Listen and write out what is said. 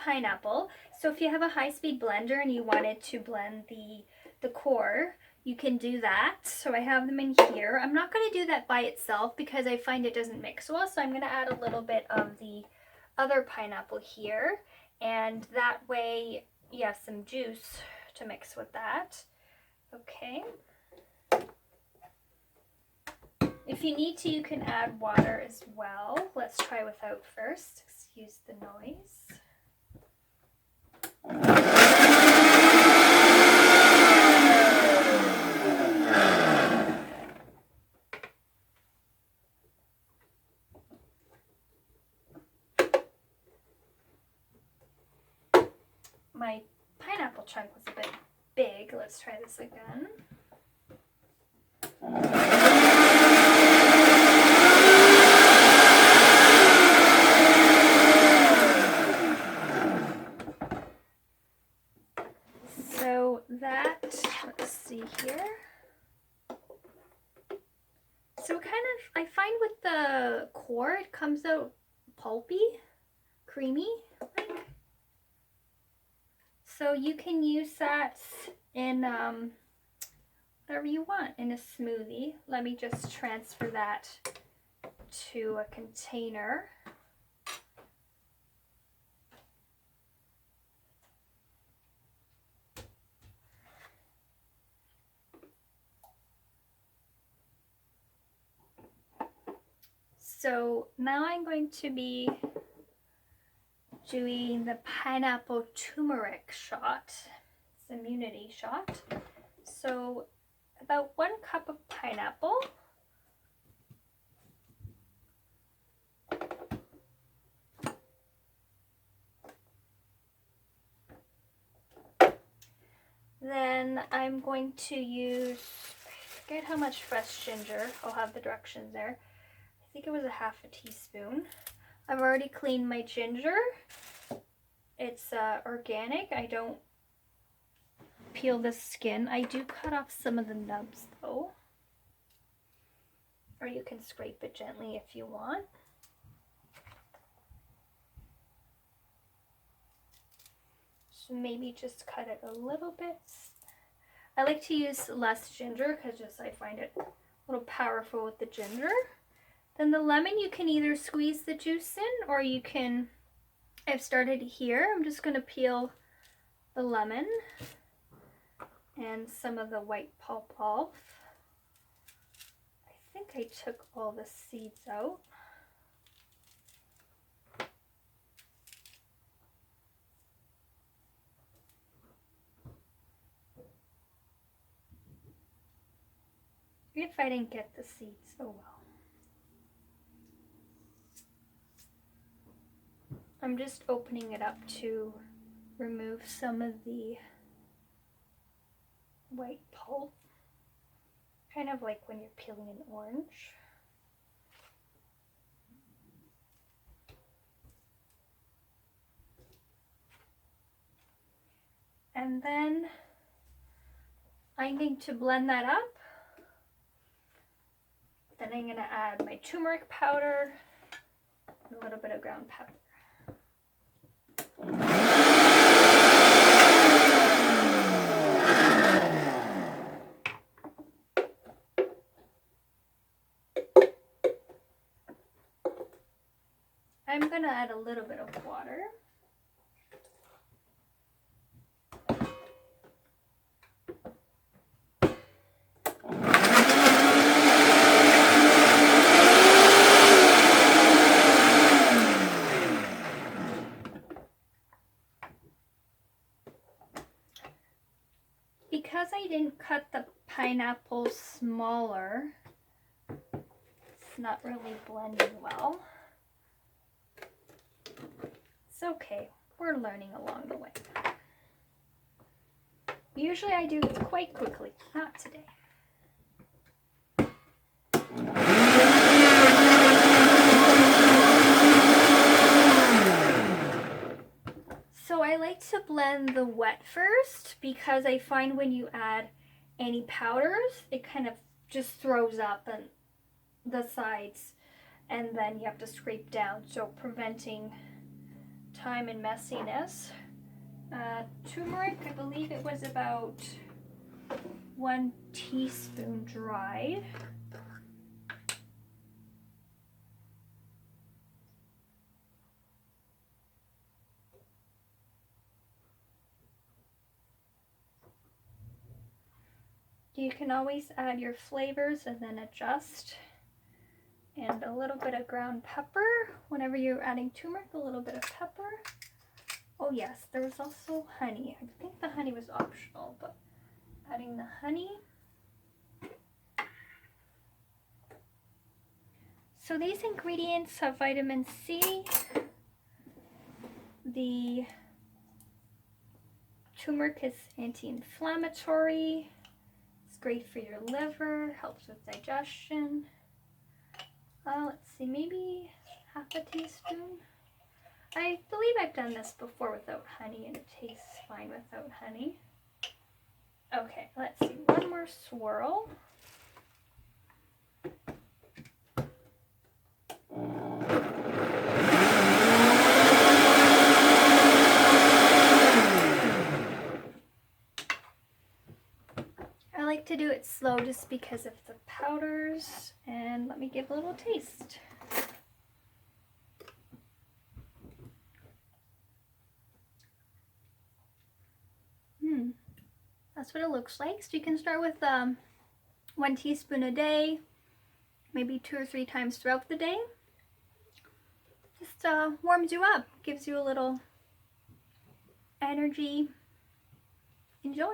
pineapple. So if you have a high-speed blender and you wanted to blend the core, you can do that. So I have them in here. I'm not going to do that by itself because I find it doesn't mix well. So I'm going to add a little bit of the other pineapple here. And that way you have some juice to mix with that. Okay. If you need to, you can add water as well. Let's try without first. Excuse the noise. My pineapple chunk was a bit big. Let's try this again. So that, let's see here. So kind of, I find with the core, it comes out pulpy, creamy, like. So you can use that in whatever you want in a smoothie. Let me just transfer that to a container. So now I'm going to be doing the Pineapple-Turmeric shot. It's an immunity shot. So about 1 cup of pineapple. Then I'm going to use, I forget how much fresh ginger. I'll have the directions there. I think it was a ½ teaspoon. I've already cleaned my ginger. It's organic. I don't peel the skin. I do cut off some of the nubs though. Or you can scrape it gently if you want. So maybe just cut it a little bit. I like to use less ginger because just I find it a little powerful with the ginger. Then the lemon, you can either squeeze the juice in or you can, I've started here. I'm just going to peel the lemon and some of the white pulp off. I think I took all the seeds out. If I didn't get the seeds, oh well. I'm just opening it up to remove some of the white pulp, kind of like when you're peeling an orange. And then I'm going to blend that up. Then I'm going to add my turmeric powder and a little bit of ground pepper. I'm going to add a little bit of water. Because I didn't cut the pineapple smaller, it's not really blending well. It's okay, we're learning along the way. Usually I do this quite quickly, not today. So I like to blend the wet first because I find when you add any powders, it kind of just throws up on the sides and then you have to scrape down, so preventing time and messiness. Turmeric, I believe it was about 1 teaspoon dried. You can always add your flavors and then adjust. And a little bit of ground pepper. Whenever you're adding turmeric, a little bit of pepper. Oh yes, there was also honey. I think the honey was optional, but adding the honey. So these ingredients have vitamin C. The turmeric is anti-inflammatory. It's great for your liver, helps with digestion. Let's see, maybe half a teaspoon. I believe I've done this before without honey and it tastes fine without honey. Okay, let's see, one more swirl. I like to do it slow just because of the powders, and let me give a little taste. That's what it looks like. So you can start with 1 teaspoon a day, maybe 2 or 3 times throughout the day. Just warms you up, gives you a little energy. Enjoy.